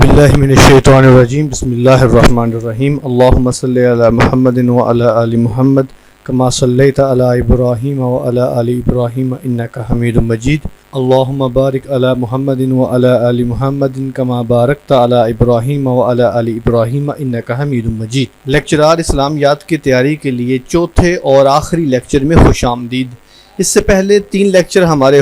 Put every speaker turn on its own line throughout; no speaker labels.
باللہ من الشیطان الرجیم بسم اللہ الرحمن الرحیم اللہم صلی علی محمد وعلی آل محمد کما صلیت علی ابراہیم وعلی آل ابراہیم انک حمید مجید اللہم بارک علی محمد وعلی آل محمد کما بارکت علی ابراہیم وعلی آل ابراہیم انک حمید مجید۔ لیکچرار اسلامیات کی تیاری کے لیے چوتھے اور آخری لیکچر میں خوش آمدید۔ اس سے پہلے تین لیکچر ہمارے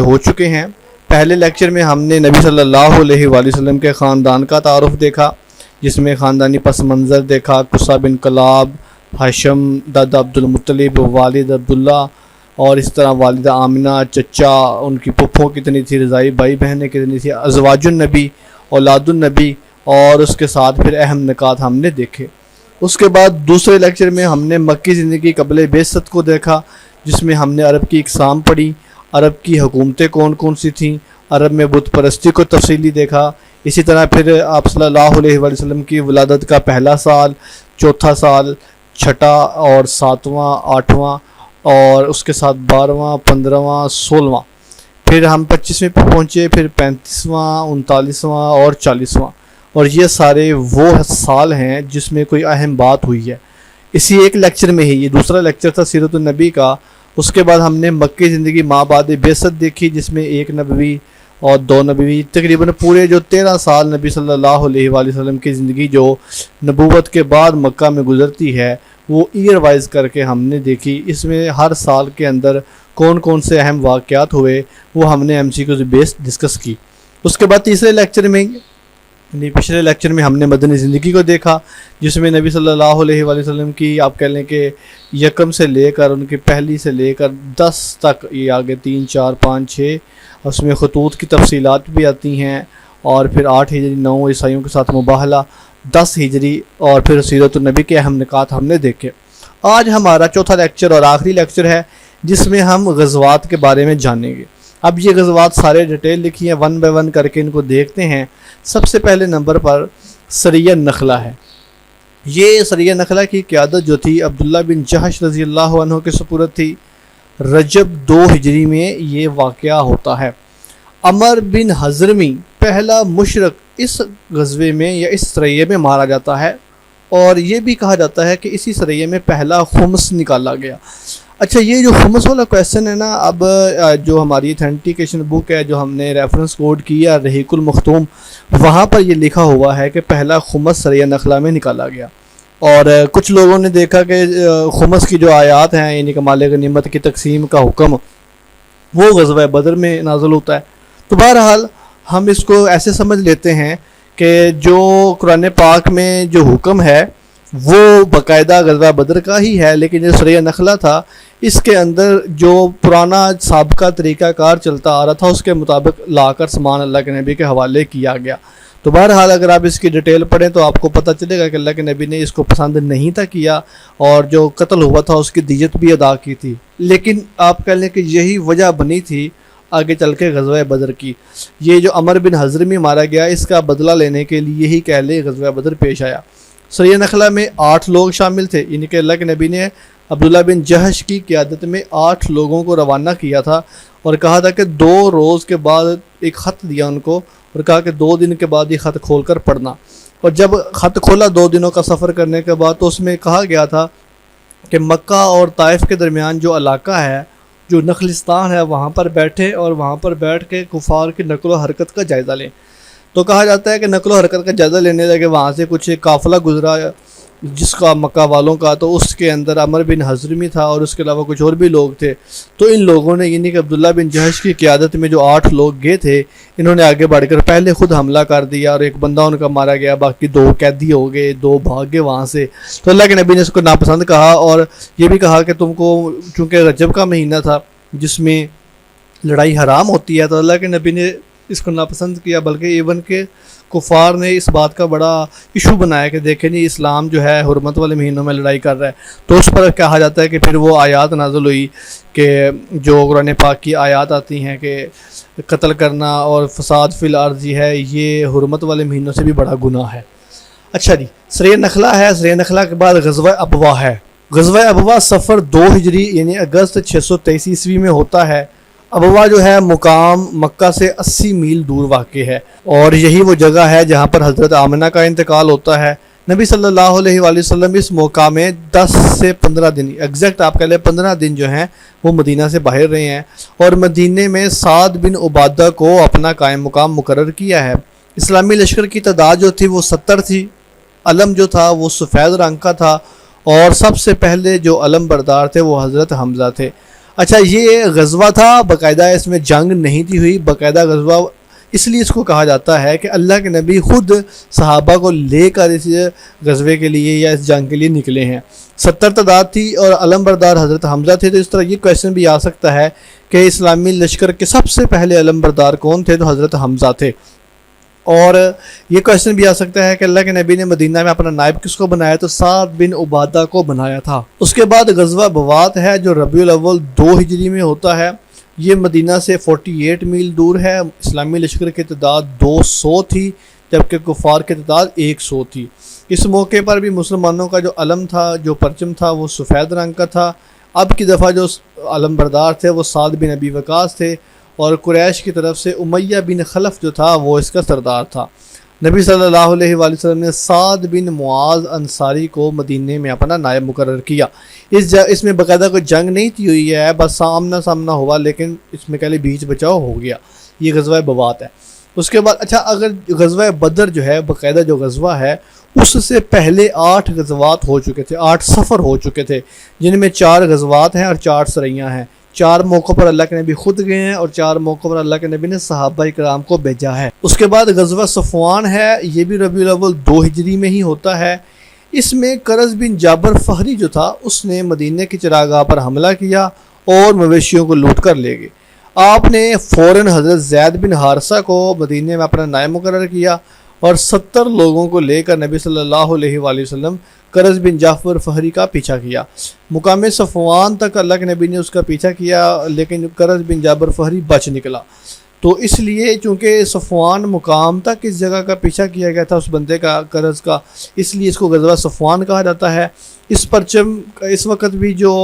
ہو چکے ہیں۔ پہلے لیکچر میں ہم نے نبی صلی اللہ علیہ وآلہ وسلم کے خاندان کا تعارف دیکھا، جس میں خاندانی پس منظر دیکھا، قصہ بن کلاب، ہاشم، دادا عبد المطلب، والد عبداللہ، اور اس طرح والدہ آمنہ، چچا، ان کی پھپھوں کتنی تھی، رضائی بھائی بہنیں کتنی تھی، ازواج النبی، اولاد النبی، اور اس کے ساتھ پھر اہم نکات ہم نے دیکھے۔ اس کے بعد دوسرے لیکچر میں ہم نے مکی زندگی قبل بعثت کو دیکھا، جس میں ہم نے عرب کی اقسام پڑھی، عرب کی حکومتیں کون کون سی تھیں، عرب میں بت پرستی کو تفصیلی دیکھا۔ اسی طرح پھر آپ صلی اللہ علیہ وآلہ وسلم کی ولادت کا پہلا سال، چوتھا سال، چھٹا اور ساتواں، آٹھواں، اور اس کے ساتھ 12واں، 15واں، 16واں، پھر ہم 25ویں پہ پہنچے، پھر 35واں، 39واں اور 40واں، اور یہ سارے وہ سال ہیں جس میں کوئی اہم بات ہوئی ہے۔ اسی ایک لیکچر میں ہی، یہ دوسرا لیکچر تھا سیرت النبی کا، اس کے بعد ہم نے مکی زندگی ما بعد بعثت دیکھی، جس میں 1 نبوی اور 2 نبوی، تقریباً پورے جو 13 سال نبی صلی اللہ علیہ وآلہ وسلم کی زندگی جو نبوت کے بعد مکہ میں گزرتی ہے، وہ ایئر وائز کر کے ہم نے دیکھی۔ اس میں ہر سال کے اندر کون کون سے اہم واقعات ہوئے وہ ہم نے MCQ بیس ڈسکس کی۔ اس کے بعد تیسرے لیکچر میں، پچھلے لیکچر میں ہم نے مدنی زندگی کو دیکھا، جس میں نبی صلی اللہ علیہ وآلہ وسلم کی آپ کہہ لیں کہ یکم سے لے کر ان کی پہلی سے لے کر 10 تک، یہ آگے 3، 4، 5، 6، اس میں خطوط کی تفصیلات بھی آتی ہیں، اور پھر 8 ہجری، 9 عیسائیوں کے ساتھ مباہلہ، 10 ہجری، اور پھر سیرت النبی کے اہم نکات ہم نے دیکھے۔ آج ہمارا چوتھا لیکچر اور آخری لیکچر ہے، جس میں ہم غزوات کے بارے میں جانیں گے۔ اب یہ غزوات سارے ڈیٹیل لکھی ہیں، 1 بائی 1 کر کے ان کو دیکھتے ہیں۔ سب سے پہلے نمبر پر سریہ نخلہ ہے۔ یہ سریہ نخلہ کی قیادت جو تھی عبداللہ بن جہش رضی اللہ عنہ کے سپرد تھی۔ رجب 2 ہجری میں یہ واقعہ ہوتا ہے۔ عمر بن حضرمی پہلا مشرک اس غزوے میں یا اس سریہ میں مارا جاتا ہے، اور یہ بھی کہا جاتا ہے کہ اسی سریہ میں پہلا خمس نکالا گیا۔ اچھا، یہ جو خمس والا کویسچن ہے نا، اب جو ہماری اتھینٹیکیشن بک ہے جو ہم نے ریفرنس کوڈ کیا رحیق المختوم، وہاں پر یہ لکھا ہوا ہے کہ پہلا خمس سریہ نخلہ میں نکالا گیا، اور کچھ لوگوں نے دیکھا کہ خمس کی جو آیات ہیں، یعنی کہ مال غنیمت کی تقسیم کا حکم، وہ غزوہ بدر میں نازل ہوتا ہے۔ تو بہرحال ہم اس کو ایسے سمجھ لیتے ہیں کہ جو قرآن پاک میں جو حکم ہے وہ باقاعدہ غزوہ بدر کا ہی ہے، لیکن جو سریہ نخلہ تھا اس کے اندر جو پرانا سابقہ طریقہ کار چلتا آ رہا تھا اس کے مطابق لا کر سامان اللہ کے نبی کے حوالے کیا گیا۔ تو بہرحال اگر آپ اس کی ڈیٹیل پڑھیں تو آپ کو پتہ چلے گا کہ اللہ کے نبی نے اس کو پسند نہیں تھا کیا، اور جو قتل ہوا تھا اس کی دیت بھی ادا کی تھی، لیکن آپ کہہ لیں کہ یہی وجہ بنی تھی آگے چل کے غزوہ بدر کی۔ یہ جو عمر بن حضرمی مارا گیا، اس کا بدلہ لینے کے لیے ہی کہہ لیں غزوہ بدر پیش آیا۔ سریہ نخلہ میں 8 لوگ شامل تھے، یعنی کہ اللہ کے نبی نے عبداللہ بن جہش کی قیادت میں 8 لوگوں کو روانہ کیا تھا، اور کہا تھا کہ 2 روز کے بعد ایک خط دیا ان کو، اور کہا کہ 2 دن کے بعد یہ خط کھول کر پڑھنا۔ اور جب خط کھولا 2 دنوں کا سفر کرنے کے بعد، تو اس میں کہا گیا تھا کہ مکہ اور طائف کے درمیان جو علاقہ ہے، جو نخلستان ہے، وہاں پر بیٹھے اور وہاں پر بیٹھ کے کفار کی نقل و حرکت کا جائزہ لیں۔ تو کہا جاتا ہے کہ نقل و حرکت کا جائزہ لینے لگے، وہاں سے کچھ قافلہ گزرا جس کا مکہ والوں کا، تو اس کے اندر عمر بن حضرمی تھا، اور اس کے علاوہ کچھ اور بھی لوگ تھے۔ تو ان لوگوں نے، یعنی کہ عبداللہ بن جہش کی قیادت میں جو 8 لوگ گئے تھے، انہوں نے آگے بڑھ کر پہلے خود حملہ کر دیا، اور ایک بندہ ان کا مارا گیا، باقی 2 قیدی ہو گئے، 2 بھاگ گئے وہاں سے۔ تو اللہ کے نبی نے اس کو ناپسند کہا، اور یہ بھی کہا کہ تم کو، چونکہ رجب کا مہینہ تھا جس میں لڑائی حرام ہوتی ہے، تو اللہ کے نبی نے اس کو ناپسند کیا، بلکہ ایون کہ کفار نے اس بات کا بڑا ایشو بنایا کہ دیکھیں جی اسلام جو ہے حرمت والے مہینوں میں لڑائی کر رہا ہے۔ تو اس پر کہا جاتا ہے کہ پھر وہ آیات نازل ہوئی کہ جو قرآن پاک کی آیات آتی ہیں کہ قتل کرنا اور فساد فی الارض ہے، یہ حرمت والے مہینوں سے بھی بڑا گناہ ہے۔ اچھا جی، سریہ نخلہ ہے۔ سریہ نخلہ کے بعد غزوہ ابوا ہے۔ غزوہ ابوا صفر 2 ہجری یعنی اگست 623 عیسوی میں ہوتا ہے، ابوا جو ہے مقام مکہ سے 80 میل دور واقع ہے، اور یہی وہ جگہ ہے جہاں پر حضرت آمنہ کا انتقال ہوتا ہے۔ نبی صلی اللہ علیہ وآلہ وسلم اس موقع میں 10 سے 15 دن، ایگزیکٹ آپ کہہ لیں 15 دن جو ہیں وہ مدینہ سے باہر رہے ہیں، اور مدینے میں سعد بن عبادہ کو اپنا قائم مقام مقرر کیا ہے۔ اسلامی لشکر کی تعداد جو تھی وہ 70 تھی، علم جو تھا وہ سفید رنگ کا تھا، اور سب سے پہلے جو علم بردار تھے وہ حضرت حمزہ تھے۔ اچھا، یہ غزوہ تھا، باقاعدہ اس میں جنگ نہیں تھی ہوئی، باقاعدہ غزوہ اس لیے اس کو کہا جاتا ہے کہ اللہ کے نبی خود صحابہ کو لے کر اس غزوے کے لیے یا اس جنگ کے لیے نکلے ہیں۔ 70 تعداد تھی اور علم بردار حضرت حمزہ تھے۔ تو اس طرح یہ کویشچن بھی آ سکتا ہے کہ اسلامی لشکر کے سب سے پہلے علم بردار کون تھے؟ تو حضرت حمزہ تھے۔ اور یہ کویشچن بھی آ سکتا ہے کہ اللہ کے نبی نے مدینہ میں اپنا نائب کس کو بنایا؟ تو سعد بن عبادہ کو بنایا تھا۔ اس کے بعد غزوہ بوات ہے جو ربیع الاول 2 ہجری میں ہوتا ہے۔ یہ مدینہ سے 48 میل دور ہے۔ اسلامی لشکر کی تعداد 200 تھی، جبکہ کفار کی تعداد 100 تھی۔ اس موقع پر بھی مسلمانوں کا جو علم تھا، جو پرچم تھا، وہ سفید رنگ کا تھا۔ اب کی دفعہ جو علم بردار تھے وہ سعد بن ابی وقاص تھے، اور قریش کی طرف سے امیہ بن خلف جو تھا وہ اس کا سردار تھا۔ نبی صلی اللہ علیہ وآلہ وسلم نے سعد بن معاذ انصاری کو مدینے میں اپنا نائب مقرر کیا۔ اس میں باقاعدہ کوئی جنگ نہیں تھی ہوئی ہے، بس سامنا سامنا ہوا، لیکن اس میں کہلے بیچ بچاؤ ہو گیا۔ یہ غزوہ بوات ہے۔ اس کے بعد اچھا، اگر غزوہ بدر جو ہے باقاعدہ جو غزوہ ہے، اس سے پہلے 8 غزوات ہو چکے تھے، 8 سفر ہو چکے تھے، جن میں 4 غزوات ہیں اور 4 سریاں ہیں۔ 4 موقعوں پر اللہ کے نبی خود گئے ہیں، اور 4 موقعوں پر اللہ کے نبی نے صحابہ کرام کو بھیجا ہے۔ اس کے بعد غزوہ صفوان ہے، یہ بھی ربیع الاول 2 ہجری میں ہی ہوتا ہے۔ اس میں کرز بن جابر فہری جو تھا اس نے مدینے کی چراگاہ پر حملہ کیا اور مویشیوں کو لوٹ کر لے گئے۔ آپ نے فوراً حضرت زید بن حارثہ کو مدینے میں اپنا نائب مقرر کیا، اور 70 لوگوں کو لے کر نبی صلی اللہ علیہ وآلہ وسلم کرز بن جعفر فہری کا پیچھا کیا۔ مقام صفوان تک اللہ کے نبی نے اس کا پیچھا کیا، لیکن کرز بن جابر فہری بچ نکلا۔ تو اس لیے چونکہ صفوان مقام تک اس جگہ کا پیچھا کیا گیا تھا اس بندے کا، کرز کا، اس لیے اس کو غزوہ صفوان کہا جاتا ہے۔ اس پرچم اس وقت بھی جو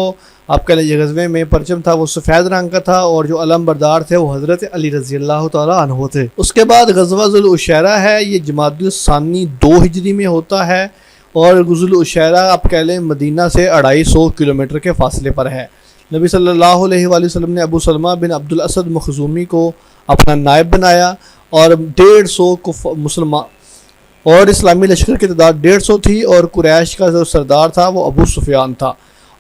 آپ کہہ لیجیے غزوے میں پرچم تھا وہ سفید رنگ کا تھا، اور جو علم بردار تھے وہ حضرت علی رضی اللہ تعالیٰ عنہ تھے۔ اس کے بعد غزوہ ذو العشیرہ ہے، یہ جمادی الثانی 2 ہجری میں ہوتا ہے، اور ذو العشیرہ آپ کہہ لیں مدینہ سے 250 کلومیٹر کے فاصلے پر ہے۔ نبی صلی اللہ علیہ وآلہ وسلم نے ابو سلمہ بن عبد الاسد مخزومی کو اپنا نائب بنایا، اور 150 مسلمان، اور اسلامی لشکر کی تعداد 150 تھی، اور قریش کا جو سردار تھا وہ ابو سفیان تھا۔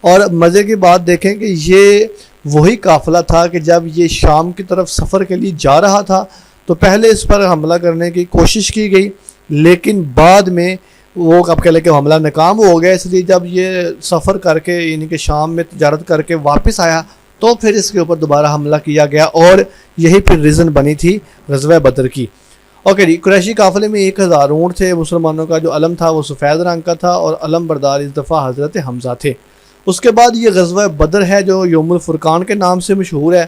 اور مزے کی بات دیکھیں کہ یہ وہی قافلہ تھا کہ جب یہ شام کی طرف سفر کے لیے جا رہا تھا تو پہلے اس پر حملہ کرنے کی کوشش کی گئی، لیکن بعد میں وہ اب کہہ لیں کہ حملہ ناکام ہو گیا۔ اس لیے جب یہ سفر کر کے یعنی کہ شام میں تجارت کر کے واپس آیا تو پھر اس کے اوپر دوبارہ حملہ کیا گیا، اور یہی پھر ریزن بنی تھی غزوہ بدر کی۔ اوکے جی، قریشی قافلے میں 1000 اونٹ تھے۔ مسلمانوں کا جو علم تھا وہ سفید رنگ کا تھا، اور علم بردار اس دفعہ حضرت حمزہ تھے۔ اس کے بعد یہ غزوہ بدر ہے جو یوم الفرقان کے نام سے مشہور ہے۔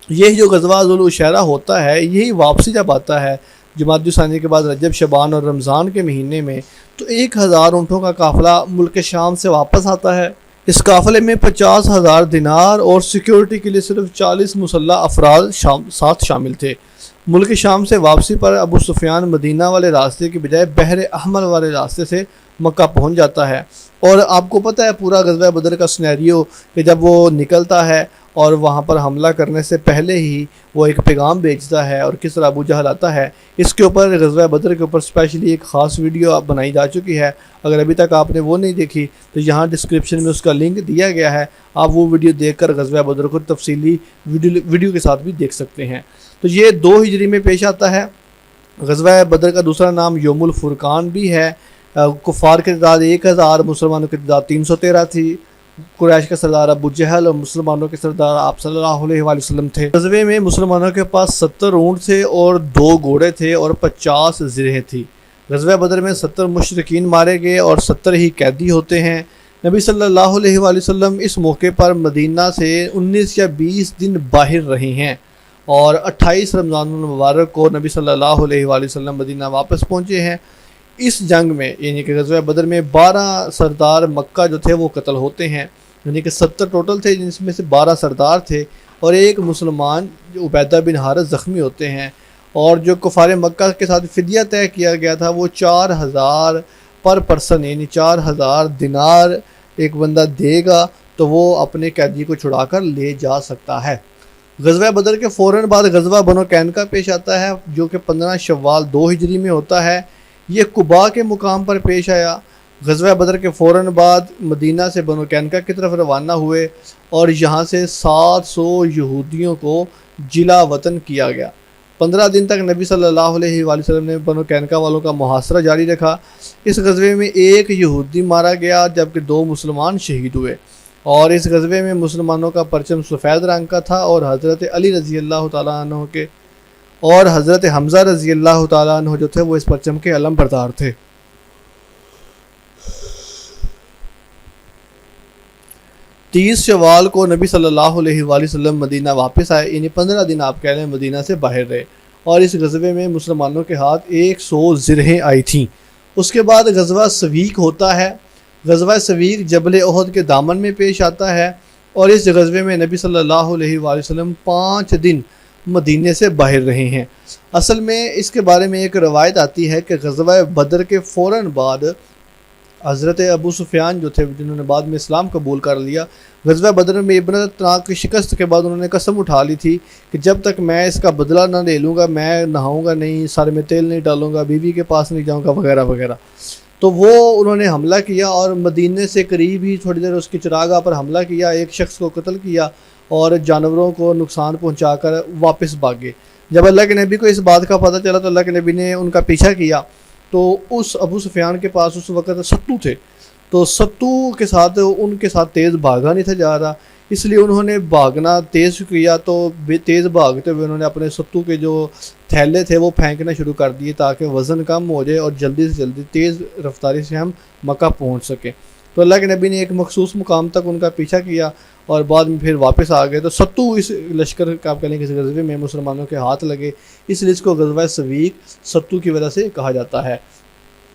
یہ جو غزوہ ذو العشیرہ ہوتا ہے، یہی واپسی جب آتا ہے جمادی الثانی کے بعد رجب، شعبان اور رمضان کے مہینے میں، تو 1000 اونٹوں کا قافلہ ملک شام سے واپس آتا ہے۔ اس قافلے میں 50,000 دینار اور سیکیورٹی کے لیے صرف 40 مسلح افراد ساتھ شامل تھے۔ ملک شام سے واپسی پر ابو سفیان مدینہ والے راستے کی بجائے بحر احمر والے راستے سے مکہ پہنچ جاتا ہے۔ اور آپ کو پتہ ہے پورا غزوہ بدر کا سینیریو کہ جب وہ نکلتا ہے اور وہاں پر حملہ کرنے سے پہلے ہی وہ ایک پیغام بھیجتا ہے، اور کس طرح ابو جہل آتا ہے۔ اس کے اوپر غزوہ بدر کے اوپر اسپیشلی ایک خاص ویڈیو بنائی جا چکی ہے، اگر ابھی تک آپ نے وہ نہیں دیکھی تو یہاں ڈسکرپشن میں اس کا لنک دیا گیا ہے، آپ وہ ویڈیو دیکھ کر غزوہ بدر کو تفصیلی ویڈیو کے ساتھ بھی دیکھ سکتے ہیں۔ تو یہ 2 ہجری میں پیش آتا ہے۔ غزوہ بدر کا دوسرا نام یوم الفرقان بھی ہے۔ کفار کی تعداد 1000، مسلمانوں کی تعداد 313 تھی۔ قریش کا سردار ابو جہل اور مسلمانوں کے سردار آپ صلی اللہ علیہ وآلہ وسلم تھے۔ غزوے میں مسلمانوں کے پاس 70 اونٹ تھے اور 2 گھوڑے تھے اور 50 زرہیں تھی۔ غزوہ بدر میں 70 مشرکین مارے گئے اور 70 ہی قیدی ہوتے ہیں۔ نبی صلی اللہ علیہ وآلہ وسلم اس موقع پر مدینہ سے 19 یا 20 دن باہر رہے ہیں، اور 28 رمضان المبارک کو نبی صلی اللہ علیہ وآلہ وسلم مدینہ واپس پہنچے ہیں۔ اس جنگ میں یعنی کہ غزوہ بدر میں 12 سردار مکہ جو تھے وہ قتل ہوتے ہیں، یعنی کہ 70 ٹوٹل تھے جن میں سے 12 سردار تھے، اور ایک مسلمان جو عبیدہ بن حارث زخمی ہوتے ہیں، اور جو کفار مکہ کے ساتھ فدیہ طے کیا گیا تھا وہ 4000 پر پرسن، یعنی 4000 دینار ایک بندہ دے گا تو وہ اپنے قیدی کو چھڑا کر لے جا سکتا ہے۔ غزوہ بدر کے فوراً بعد غزوہ بنو قینقاع پیش آتا ہے، جو کہ 15 شوال 2 ہجری میں ہوتا ہے۔ یہ قباء کے مقام پر پیش آیا۔ غزوہ بدر کے فوراً بعد مدینہ سے بنو قینقاع کی طرف روانہ ہوئے اور یہاں سے 700 یہودیوں کو جلا وطن کیا گیا۔ 15 دن تک نبی صلی اللہ علیہ وآلہ وسلم نے بنو قینقاع والوں کا محاصرہ جاری رکھا۔ اس غزوے میں ایک یہودی مارا گیا جبکہ 2 مسلمان شہید ہوئے، اور اس غزوے میں مسلمانوں کا پرچم سفید رنگ کا تھا، اور حضرت علی رضی اللہ تعالیٰ عنہ کے اور حضرت حمزہ رضی اللہ تعالیٰ عنہ جو تھے وہ اس پرچم کے علم بردار تھے۔ 30 شوال کو نبی صلی اللہ علیہ وآلہ وسلم مدینہ واپس آئے، یعنی 15 دن آپ کہہ لیں مدینہ سے باہر رہے، اور اس غزوے میں مسلمانوں کے ہاتھ 100 زرہیں آئی تھیں۔ اس کے بعد غزوہ سویق ہوتا ہے۔ غزوہ سویق جبل احد کے دامن میں پیش آتا ہے، اور اس غزوے میں نبی صلی اللہ علیہ وآلہ وسلم 5 دن مدینے سے باہر رہے ہیں۔ اصل میں اس کے بارے میں ایک روایت آتی ہے کہ غزوہ بدر کے فوراً بعد حضرت ابو سفیان جو تھے، جنہوں نے بعد میں اسلام قبول کر لیا، غزوہ بدر میں عبرت ناک کی شکست کے بعد انہوں نے قسم اٹھا لی تھی کہ جب تک میں اس کا بدلہ نہ لے لوں گا میں نہاؤں گا نہیں، سر میں تیل نہیں ڈالوں گا، بیوی کے پاس نہیں جاؤں گا، وغیرہ وغیرہ۔ تو وہ انہوں نے حملہ کیا اور مدینے سے قریب ہی تھوڑی دیر اس کی چراگاہ پر حملہ کیا، ایک شخص کو قتل کیا اور جانوروں کو نقصان پہنچا کر واپس بھاگے۔ جب اللہ کے نبی کو اس بات کا پتہ چلا تو اللہ کے نبی نے ان کا پیچھا کیا، تو اس ابو سفیان کے پاس اس وقت ستو تھے، تو ستو کے ساتھ ان کے ساتھ تیز بھاگا نہیں تھا جا رہا، اس لیے انہوں نے بھاگنا تیز کیا، تو تیز بھاگتے ہوئے انہوں نے اپنے ستو کے جو تھیلے تھے وہ پھینکنا شروع کر دیے تاکہ وزن کم ہو جائے اور جلدی سے جلدی تیز رفتاری سے ہم مکہ پہنچ سکیں۔ تو اللہ کے نبی نے ایک مخصوص مقام تک ان کا پیچھا کیا اور بعد میں پھر واپس آ گئے۔ تو ستو اس لشکر کا آپ کہہ لیں کہ اس غزوے میں مسلمانوں کے ہاتھ لگے، اس لیے اس کو غزوہ سویق ستو کی وجہ سے کہا جاتا ہے۔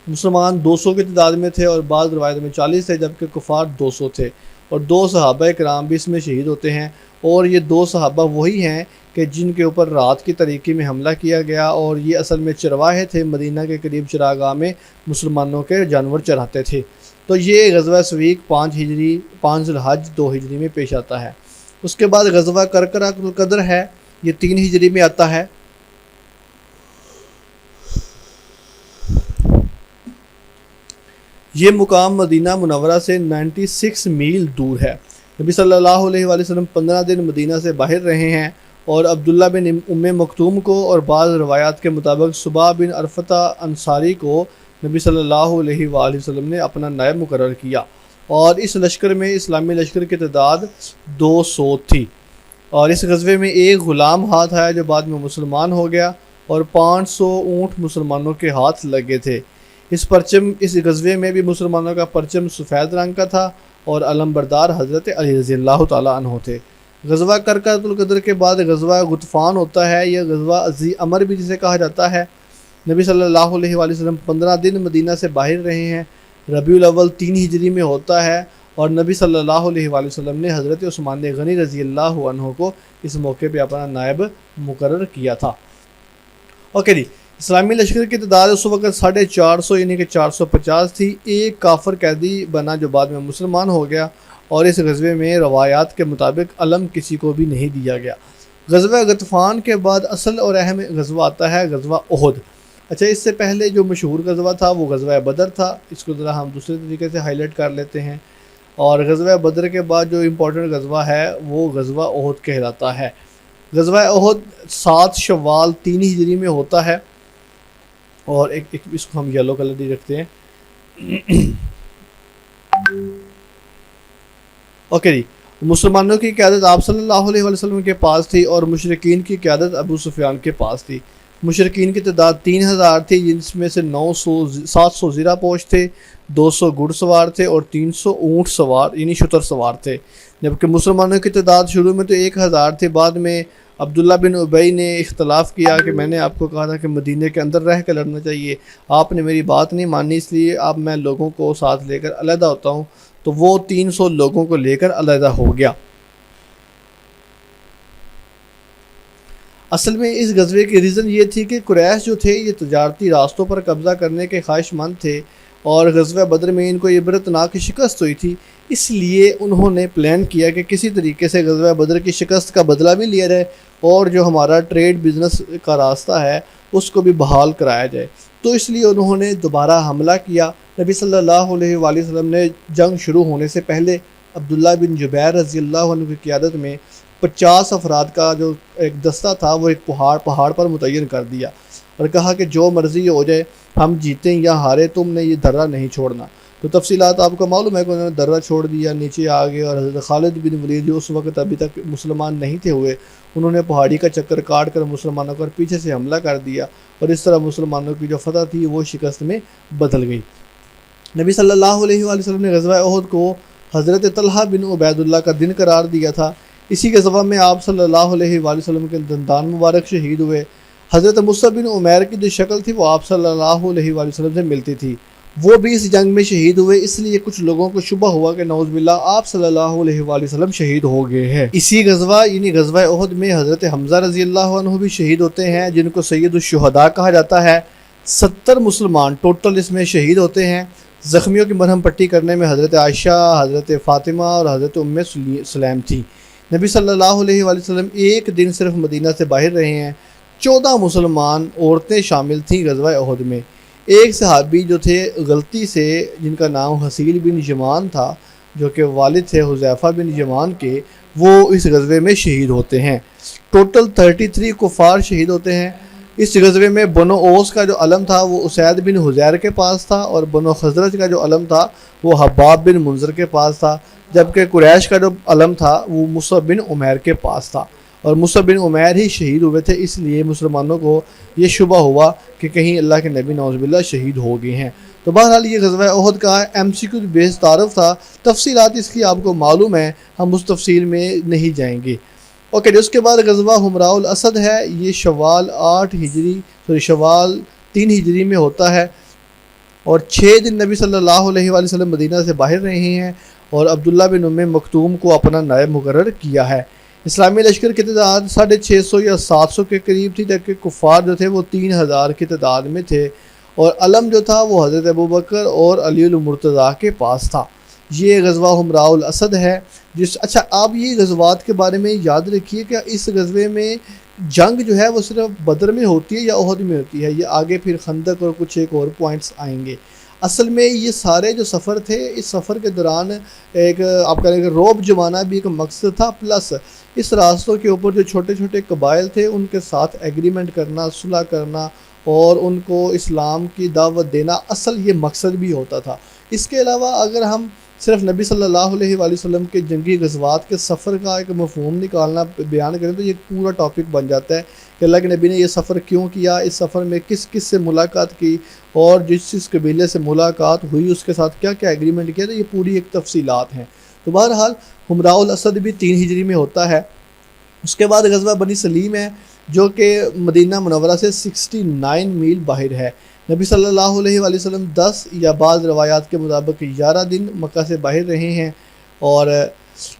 مسلمان 200 کی تعداد میں تھے اور بعض روایت میں 40 تھے، جبکہ کفار 200 تھے، اور 2 صحابہ کرام بھی اس میں شہید ہوتے ہیں، اور یہ 2 صحابہ وہی ہیں کہ جن کے اوپر رات کی تاریکی میں حملہ کیا گیا، اور یہ اصل میں چرواہے تھے، مدینہ کے قریب چراگاہ میں مسلمانوں کے جانور چراتے تھے۔ تو یہ غزوہ سویق 5 ذی الحج 2 ہجری میں پیش آتا ہے۔ اس کے بعد غزوہ کرکرۃ القدر ہے، یہ 3 ہجری میں آتا ہے۔ یہ مقام مدینہ منورہ سے 96 میل دور ہے۔ نبی صلی اللہ علیہ وآلہ وسلم 15 دن مدینہ سے باہر رہے ہیں، اور عبداللہ بن ام مکتوم کو اور بعض روایات کے مطابق صبح بن عرفتہ انصاری کو نبی صلی اللہ علیہ وآلہ وسلم نے اپنا نائب مقرر کیا، اور اس لشکر میں اسلامی لشکر کی تعداد 200 تھی، اور اس غزوے میں ایک غلام ہاتھ آیا جو بعد میں مسلمان ہو گیا، اور 500 اونٹ مسلمانوں کے ہاتھ لگے تھے۔ اس غزوے میں بھی مسلمانوں کا پرچم سفید رنگ کا تھا اور علم بردار حضرت علی رضی اللہ تعالیٰ عنہ تھے۔ غزوہ کرکرۃ القدر کے بعد غزوہ غطفان ہوتا ہے، یہ غزوہ ذی امر بھی جسے کہا جاتا ہے۔ نبی صلی اللہ علیہ وآلہ وسلم 15 دن مدینہ سے باہر رہے ہیں، ربیع الاول 3 ہجری میں ہوتا ہے، اور نبی صلی اللہ علیہ وآلہ وسلم نے حضرت عثمان غنی رضی اللہ عنہ کو اس موقع پہ اپنا نائب مقرر کیا تھا۔ اوکے جی، اسلامی لشکر کی تعداد اس وقت 450 یعنی کہ 450 تھی۔ ایک کافر قیدی بنا جو بعد میں مسلمان ہو گیا، اور اس غزوے میں روایات کے مطابق علم کسی کو بھی نہیں دیا گیا۔ غزوہ غطفان کے بعد اصل اور اہم غزوہ آتا ہے غزوہ احد۔ اچھا، اس سے پہلے جو مشہور غزوہ تھا وہ غزوہ بدر تھا، اس کو ذرا ہم دوسرے طریقے سے ہائی لائٹ کر لیتے ہیں، اور غزوہ بدر کے بعد جو امپورٹنٹ غزوہ ہے وہ غزوہ احد کہلاتا ہے۔ غزوہ احد 7 شوال 3 ہجری میں ہوتا ہے، اور ایک اس کو ہم یلو کلر دی رکھتے ہیں۔ اوکے جی، مسلمانوں کی قیادت آپ صلی اللہ علیہ وسلم کے پاس تھی، اور مشرکین کی قیادت ابو سفیان کے پاس تھی۔ مشرکین کی تعداد 3000 تھی، جس میں سے 700 زیرہ پوش تھے، 200 گھڑ سوار تھے، اور 300 اونٹ سوار یعنی شتر سوار تھے، جبکہ مسلمانوں کی تعداد شروع میں تو 1000 تھی۔ بعد میں عبداللہ بن ابی نے اختلاف کیا کہ میں نے آپ کو کہا تھا کہ مدینے کے اندر رہ کے لڑنا چاہیے، آپ نے میری بات نہیں مانی، اس لیے اب میں لوگوں کو ساتھ لے کر علیحدہ ہوتا ہوں، تو وہ 300 لوگوں کو لے کر علیحدہ ہو گیا۔ اصل میں اس غزوے کی ریزن یہ تھی کہ قریش جو تھے یہ تجارتی راستوں پر قبضہ کرنے کے خواہش مند تھے، اور غزوہ بدر میں ان کو عبرتناک شکست ہوئی تھی، اس لیے انہوں نے پلان کیا کہ کسی طریقے سے غزوہ بدر کی شکست کا بدلہ بھی لیا جائے اور جو ہمارا ٹریڈ بزنس کا راستہ ہے اس کو بھی بحال کرایا جائے۔ تو اس لیے انہوں نے دوبارہ حملہ کیا۔ نبی صلی اللہ علیہ وآلہ وسلم نے جنگ شروع ہونے سے پہلے عبداللہ بن جبیر رضی اللہ عنہ کی قیادت میں 50 افراد کا جو ایک دستہ تھا وہ ایک پہاڑ پر متعین کر دیا اور کہا کہ جو مرضی ہو جائے، ہم جیتیں یا ہارے، تم نے یہ درہ نہیں چھوڑنا۔ تو تفصیلات آپ کو معلوم ہے کہ انہوں نے درہ چھوڑ دیا، نیچے آ گئے، اور حضرت خالد بن ولید جو اس وقت ابھی تک مسلمان نہیں تھے ہوئے، انہوں نے پہاڑی کا چکر کاٹ کر مسلمانوں پر پیچھے سے حملہ کر دیا، اور اس طرح مسلمانوں کی جو فتح تھی وہ شکست میں بدل گئی۔ نبی صلی اللہ علیہ وآلہ وسلم نے غزوہ احد کو حضرت طلحہ بن عبید اللہ کا دن قرار دیا تھا۔ اسی غزوہ میں آپ صلی اللہ علیہ وآلہ وسلم کے دندان مبارک شہید ہوئے۔ حضرت مصعب بن عمیر کی جو شکل تھی وہ آپ صلی اللہ علیہ وآلہ وسلم سے ملتی تھی، وہ بھی اس جنگ میں شہید ہوئے، اس لیے کچھ لوگوں کو شبہ ہوا کہ نعوذ باللہ آپ صلی اللہ علیہ وآلہ وسلم شہید ہو گئے ہیں۔ اسی غزوہ یعنی غزوہ احد میں حضرت حمزہ رضی اللہ عنہ بھی شہید ہوتے ہیں، جن کو سید الشہداء کہا جاتا ہے۔ 70 مسلمان ٹوٹل اس میں شہید ہوتے ہیں۔ زخمیوں کی مرہم پٹی کرنے میں حضرت عائشہ، حضرت فاطمہ اور حضرت ام سلیم تھی۔ نبی صلی اللہ علیہ وآلہ وسلم ایک دن صرف مدینہ سے باہر رہے ہیں۔ 14 مسلمان عورتیں شامل تھیں غزوہ احد میں۔ ایک صحابی جو تھے غلطی سے، جن کا نام حسیل بن یمان تھا، جو کہ والد تھے حذیفہ بن یمان کے، وہ اس غزوے میں شہید ہوتے ہیں۔ ٹوٹل 33 کفار شہید ہوتے ہیں۔ اس غزوے میں بنو اوس کا جو علم تھا وہ اسید بن حزیر کے پاس تھا، اور بنو خزرج کا جو علم تھا وہ حباب بن منذر کے پاس تھا، جبکہ قریش کا جو علم تھا وہ مصعب بن عمیر کے پاس تھا، اور مصعب بن عمیر ہی شہید ہوئے تھے، اس لیے مسلمانوں کو یہ شبہ ہوا کہ کہیں اللہ کے نبی نعوذ باللہ شہید ہو گئے ہیں۔ تو بہرحال یہ غزوہ احد کا MCQ بیس تعارف تھا، تفصیلات اس کی آپ کو معلوم ہے، ہم اس تفصیل میں نہیں جائیں گے۔ اوکے، اس کے بعد غزوہ حمراء الاسد ہے، یہ شوال 3 ہجری میں ہوتا ہے، اور 6 دن نبی صلی اللہ علیہ وآلہ وسلم مدینہ سے باہر رہے ہیں اور عبداللہ بن ام مکتوم کو اپنا نائب مقرر کیا ہے۔ اسلامی لشکر کی تعداد 650 یا 700 کے قریب تھی، جبکہ کفار جو تھے وہ 3000 کی تعداد میں تھے، اور علم جو تھا وہ حضرت ابوبکر اور علی المرتضیٰ کے پاس تھا۔ یہ غزوہ حمراء الاسد ہے۔ اچھا، آپ یہ غزوات کے بارے میں یاد رکھیے کہ اس غزوے میں جنگ جو ہے وہ صرف بدر میں ہوتی ہے یا احد میں ہوتی ہے، یہ آگے پھر خندق اور کچھ ایک اور پوائنٹس آئیں گے۔ اصل میں یہ سارے جو سفر تھے، اس سفر کے دوران ایک آپ کہہ لیں کہ روب جمانا بھی ایک مقصد تھا، پلس اس راستوں کے اوپر جو چھوٹے چھوٹے قبائل تھے ان کے ساتھ ایگریمنٹ کرنا، صلح کرنا اور ان کو اسلام کی دعوت دینا، اصل یہ مقصد بھی ہوتا تھا۔ اس کے علاوہ اگر ہم صرف نبی صلی اللہ علیہ وآلہ وسلم کے جنگی غزوات کے سفر کا ایک مفہوم نکالنا بیان کریں تو یہ پورا ٹاپک بن جاتا ہے کہ اللہ کے نبی نے یہ سفر کیوں کیا، اس سفر میں کس کس سے ملاقات کی، اور جس قبیلے سے ملاقات ہوئی اس کے ساتھ کیا کیا ایگریمنٹ کیا، تو یہ پوری ایک تفصیلات ہیں۔ تو بہرحال حمراء الاسد بھی 3 ہجری میں ہوتا ہے۔ اس کے بعد غزوہ بنی سلیم ہے، جو کہ مدینہ منورہ سے 69 میل باہر ہے۔ نبی صلی اللہ علیہ وآلہ وسلم 10 یا بعض روایات کے مطابق 11 دن مکہ سے باہر رہے ہیں، اور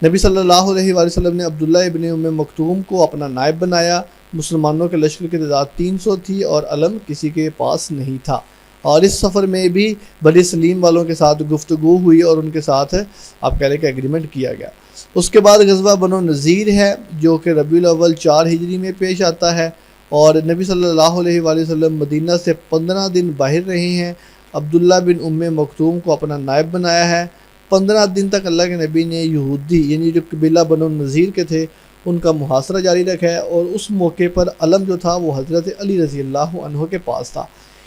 نبی صلی اللہ علیہ وآلہ وسلم نے عبداللہ ابن ام مکتوم کو اپنا نائب بنایا۔ مسلمانوں کے لشکر کی تعداد 300 تھی اور علم کسی کے پاس نہیں تھا، اور اس سفر میں بھی بنی سلیم والوں کے ساتھ گفتگو ہوئی اور ان کے ساتھ آپ کہہ لیں کہ ایگریمنٹ کیا گیا۔ اس کے بعد غزوہ بنو نذیر ہے، جو کہ ربیع الاول 4 ہجری میں پیش آتا ہے، اور نبی صلی اللہ علیہ وآلہ وسلم مدینہ سے 15 دن باہر رہے ہیں۔ عبداللہ بن ام مکتوم کو اپنا نائب بنایا ہے۔ 15 دن تک اللہ کے نبی نے یہودی یعنی جو قبیلہ بنو نذیر کے تھے ان کا محاصرہ جاری رکھا ہے، اور اس موقع پر علم جو تھا وہ حضرت علی رضی اللہ عنہ کے پاس تھا۔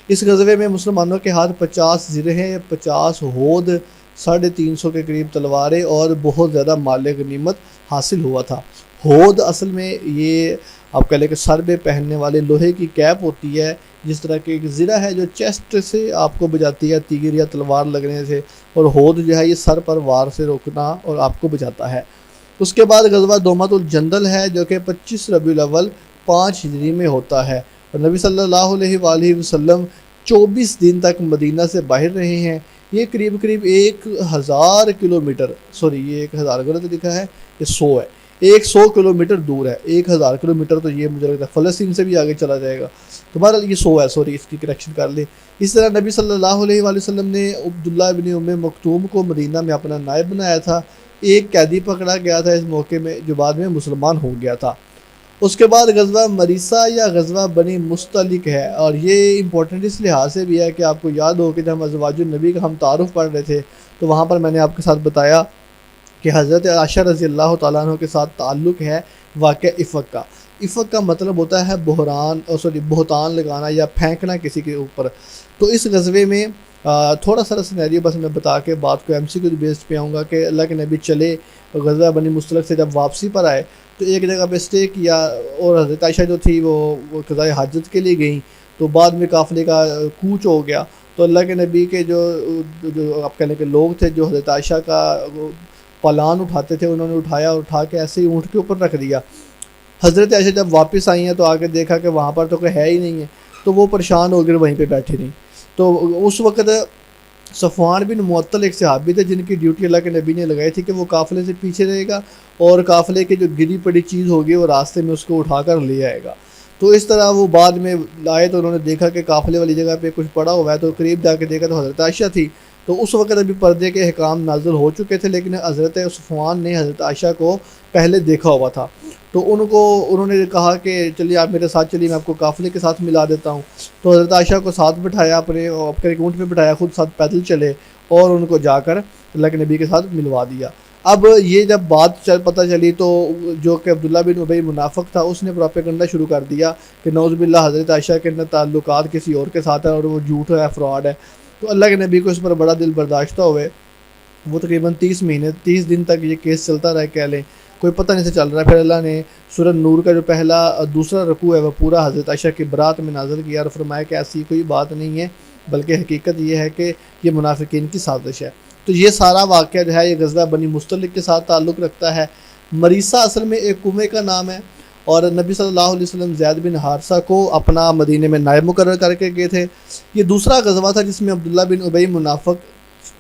اس غزوے میں مسلمانوں کے ہاتھ 50 زرہیں، 50 ہود، 350 کے قریب تلواریں اور بہت زیادہ مال غنیمت حاصل ہوا تھا۔ ہود اصل میں یہ آپ کہہ لیں کہ سر پہ پہننے والے لوہے کی کیپ ہوتی ہے، جس طرح کی ایک زرہ ہے جو چیسٹ سے آپ کو بچاتی ہے تیر یا تلوار لگنے سے، اور ہود جو ہے یہ سر پر وار سے روکنا اور آپ کو بچاتا ہے۔ اس کے بعد غزوہ دومۃ الجندل ہے، جو کہ 25 ربیع الاول 5 ہجری میں ہوتا ہے، اور نبی صلی اللہ علیہ وآلہ وسلم 24 دن تک مدینہ سے باہر رہے ہیں۔ یہ قریب 1000 کلومیٹر، سوری یہ 1000 غلط لکھا ہے، یہ 100 ہے، 100 کلومیٹر دور ہے، 1000 کلومیٹر تو یہ مجھے لگتا ہے فلسطین سے بھی آگے چلا جائے گا، تو بہرحال یہ 100 ہے، سوری اس کی کریکشن کر لیں۔ اس طرح نبی صلی اللہ علیہ وآلہ وسلم نے عبداللہ بن ام مکتوم کو مدینہ میں اپنا نائب بنایا تھا۔ ایک قیدی پکڑا گیا تھا اس موقع میں جو بعد میں مسلمان ہو گیا تھا۔ اس کے بعد غزوہ مریسہ یا غزوہ بنی مستلق ہے، اور یہ امپورٹنٹ اس لحاظ سے بھی ہے کہ آپ کو یاد ہو کہ جب ازواج النبی کا ہم تعارف پڑھ رہے تھے تو وہاں پر میں نے آپ کے ساتھ بتایا کہ حضرت عائشہ رضی اللہ تعالیٰ عنہ کے ساتھ تعلق ہے واقعہ افق کا۔ افق کا مطلب ہوتا ہے بہتان لگانا یا پھینکنا کسی کے اوپر۔ تو اس غزوے میں تھوڑا سا سینیریو بس میں بتا کے بات کو ایم سی کیو بیس پہ آؤں گا کہ اللہ کے نبی چلے غزوہ بنی مستلق سے جب واپسی پر آئے تو ایک جگہ پہ اسٹے کیا، اور حضرت عائشہ جو تھی وہ قضائے حاجت کے لیے گئیں، تو بعد میں قافلے کا کوچ ہو گیا، تو اللہ کے نبی کے جو آپ کہہ لیں کہ لوگ تھے جو حضرت عائشہ کا پالان اٹھاتے تھے، انہوں نے اٹھایا اور اٹھا کے ایسے ہی اونٹ کے اوپر رکھ دیا۔ حضرت عائشہ جب واپس آئی ہیں تو آ کے دیکھا کہ وہاں پر تو کوئی ہے ہی نہیں ہے، تو وہ پریشان ہو گئے، وہیں پہ بیٹھے رہیں۔ تو اس وقت صفوان بن معطل ایک صحابی تھے جن کی ڈیوٹی اللہ کے نبی نے لگائی تھی کہ وہ قافلے سے پیچھے رہے گا اور قافلے کی جو گری پڑی چیز ہوگی وہ راستے میں اس کو اٹھا کر لے آئے گا۔ تو اس طرح وہ بعد میں آئے تو انہوں نے دیکھا کہ قافلے والی جگہ پہ کچھ پڑا ہوا ہے، تو قریب جا کے دیکھا تو حضرت عائشہ تھی۔ تو اس وقت ابھی پردے کے احکام نازل ہو چکے تھے، لیکن حضرت صفوان نے حضرت عائشہ کو پہلے دیکھا ہوا تھا، تو انہوں نے کہا کہ چلیے آپ میرے ساتھ چلیے، میں آپ کو قافلے کے ساتھ ملا دیتا ہوں۔ تو حضرت عائشہ کو ساتھ بٹھایا، اپنے اونٹ پہ بٹھایا، خود ساتھ پیدل چلے اور ان کو جا کر اللہ کے نبی کے ساتھ ملوا دیا۔ اب یہ جب بات پتہ چلی تو جو کہ عبداللہ بن ابی منافق تھا اس نے پروپیگنڈا شروع کر دیا کہ نعوذ باللہ حضرت عائشہ کے تعلقات کسی اور کے ساتھ ہے اور وہ جھوٹ ہے، فراڈ ہے۔ تو اللہ کے نبی کو اس پر بڑا دل برداشتہ ہوئے، وہ تقریباً 30 دن تک یہ کیس چلتا رہا، کہہ لیں کوئی پتہ نہیں سے چل رہا ہے۔ پھر اللہ نے سورہ نور کا جو دوسرا رکوع ہے وہ پورا حضرت عائشہ کی برات میں نازل کیا اور فرمایا کہ ایسی کوئی بات نہیں ہے، بلکہ حقیقت یہ ہے کہ یہ منافقین کی سازش ہے۔ تو یہ سارا واقعہ جو ہے یہ غزوہ بنی مستلق کے ساتھ تعلق رکھتا ہے۔ مریسہ اصل میں ایک کنویں کا نام ہے، اور نبی صلی اللہ علیہ وسلم زید بن حارثہ کو اپنا مدینے میں نائب مقرر کر کے گئے تھے۔ یہ دوسرا غزوہ تھا جس میں عبداللہ بن ابی منافق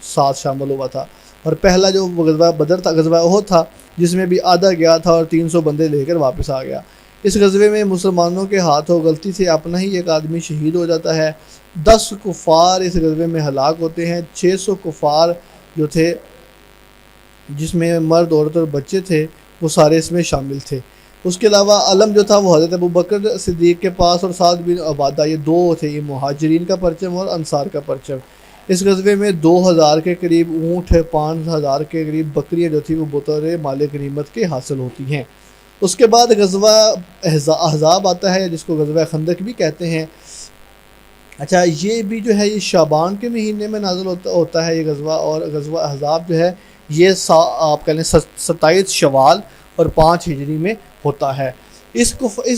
ساتھ شامل ہوا تھا، اور پہلا جو غزوہ بدر تھا، غزوہ احد تھا، جس میں بھی آدھا گیا تھا اور 300 بندے لے کر واپس آ گیا۔ اس غزوے میں مسلمانوں کے ہاتھوں غلطی سے اپنا ہی ایک آدمی شہید ہو جاتا ہے، 10 کفار اس غزوے میں ہلاک ہوتے ہیں، 600 کفار جو تھے جس میں مرد عورت اور بچے تھے وہ سارے اس میں شامل تھے۔ اس کے علاوہ علم جو تھا وہ حضرت ابوبکر صدیق کے پاس اور سعد بن عبادہ، یہ دو تھے، یہ مہاجرین کا پرچم اور انصار کا پرچم۔ اس غزوے میں 2000 کے قریب اونٹ، 5000 کے قریب بکریاں جو تھی وہ بطور مال غنیمت کے حاصل ہوتی ہیں۔ اس کے بعد غزوہ احزاب آتا ہے جس کو غزوہ خندق بھی کہتے ہیں۔ اچھا، یہ بھی جو ہے یہ شعبان کے مہینے میں نازل ہوتا ہے یہ غزوہ، اور غزوہ احزاب جو ہے یہ آپ کہہ لیں 27 شوال اور 5 ہجری میں ہوتا ہے۔ اس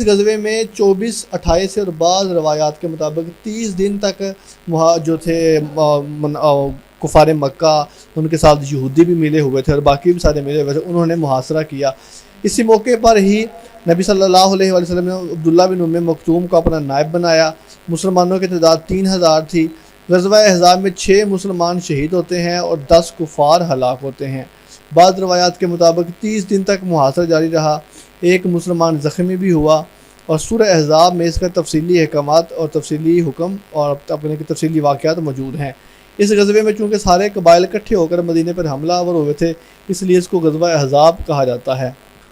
غزوے میں 24 28 اور بعض روایات کے مطابق 30 دن تک جو تھے کفار مکہ، ان کے ساتھ یہودی بھی ملے ہوئے تھے اور باقی بھی سارے ملے ہوئے تھے، انہوں نے محاصرہ کیا۔ اسی موقع پر ہی نبی صلی اللہ علیہ وآلہ وسلم نے عبداللہ بن ام مکتوم کو اپنا نائب بنایا۔ مسلمانوں کی تعداد 3000 تھی۔ غزوہ احزاب میں 6 مسلمان شہید ہوتے ہیں اور 10 کفار ہلاک ہوتے ہیں۔ بعض روایات کے مطابق 30 دن تک محاصرہ جاری رہا، ایک مسلمان زخمی بھی ہوا، اور سورہ احزاب میں اس کا تفصیلی احکامات اور تفصیلی حکم اور اپنے کے تفصیلی واقعات موجود ہیں۔ اس غزوے میں چونکہ سارے قبائل اکٹھے ہو کر مدینے پر حملہ آور ہوئے تھے، اس لیے اس کو غزوہ احزاب کہا جاتا ہے۔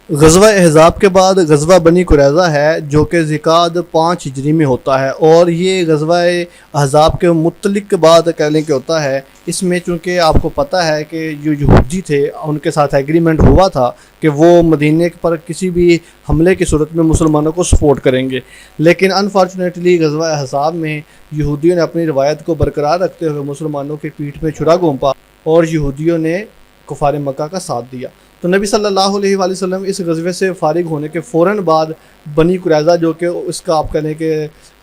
غزوہ احزاب کے بعد غزوہ بنی قریظہ ہے جو کہ ذوالقعدہ 5 ہجری میں ہوتا ہے، اور یہ غزوہ احزاب کے متعلق کے بعد کہہ لیں کہ ہوتا ہے۔ اس میں چونکہ آپ کو پتہ ہے کہ جو یہودی تھے ان کے ساتھ ایگریمنٹ ہوا تھا کہ وہ مدینے پر کسی بھی حملے کی صورت میں مسلمانوں کو سپورٹ کریں گے، لیکن انفارچونیٹلی غزوہ احزاب میں یہودیوں نے اپنی روایت کو برقرار رکھتے ہوئے مسلمانوں کے پیٹھ میں چھرا گھونپا اور یہودیوں نے کفار مکہ کا ساتھ دیا۔ تو نبی صلی اللہ علیہ وآلہ وسلم اس غزوے سے فارغ ہونے کے فوراً بعد بنی قریظہ جو کہ اس کا آپ کہنے کہ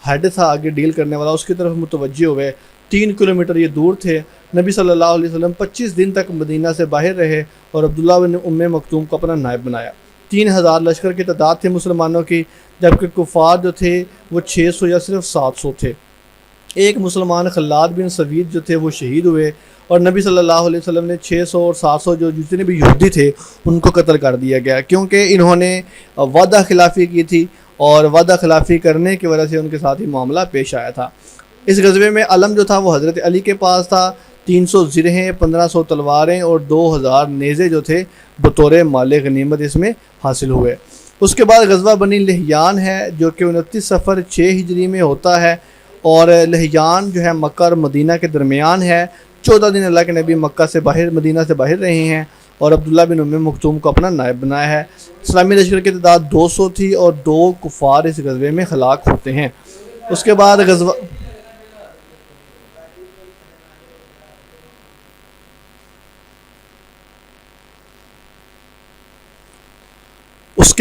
ہیڈ تھا آگے ڈیل کرنے والا، اس کی طرف متوجہ ہوئے۔ 3 کلومیٹر یہ دور تھے۔ نبی صلی اللہ علیہ وسلم 25 دن تک مدینہ سے باہر رہے اور عبداللہ بن ام مکتوم کو اپنا نائب بنایا۔ 3000 لشکر کی تعداد تھی مسلمانوں کی، جبکہ کفار جو تھے وہ 600 یا صرف 700 تھے۔ ایک مسلمان خلاد بن سوید جو تھے وہ شہید ہوئے، اور نبی صلی اللہ علیہ وسلم نے 600 اور 700 جو جتنے بھی یہودی تھے ان کو قتل کر دیا گیا، کیونکہ انہوں نے وعدہ خلافی کی تھی اور وعدہ خلافی کرنے کی وجہ سے ان کے ساتھ ہی معاملہ پیش آیا تھا۔ اس غزوے میں علم جو تھا وہ حضرت علی کے پاس تھا، 300 زرہیں، 1500 تلواریں اور 2000 نیزے جو تھے بطور مال غنیمت اس میں حاصل ہوئے۔ اس کے بعد غزوہ بنی لحیان ہے جو کہ 29 صفر 6 ہجری میں ہوتا ہے، اور لحیان جو ہے مکہ اور مدینہ کے درمیان ہے۔ 14 دن اللہ کے نبی مکہ سے باہر، مدینہ سے باہر رہے ہیں اور عبداللہ بن ام مکتوم کو اپنا نائب بنایا ہے۔ اسلامی لشکر کی تعداد 200 تھی اور 2 کفار اس غزوے میں ہلاک ہوتے ہیں۔ اس کے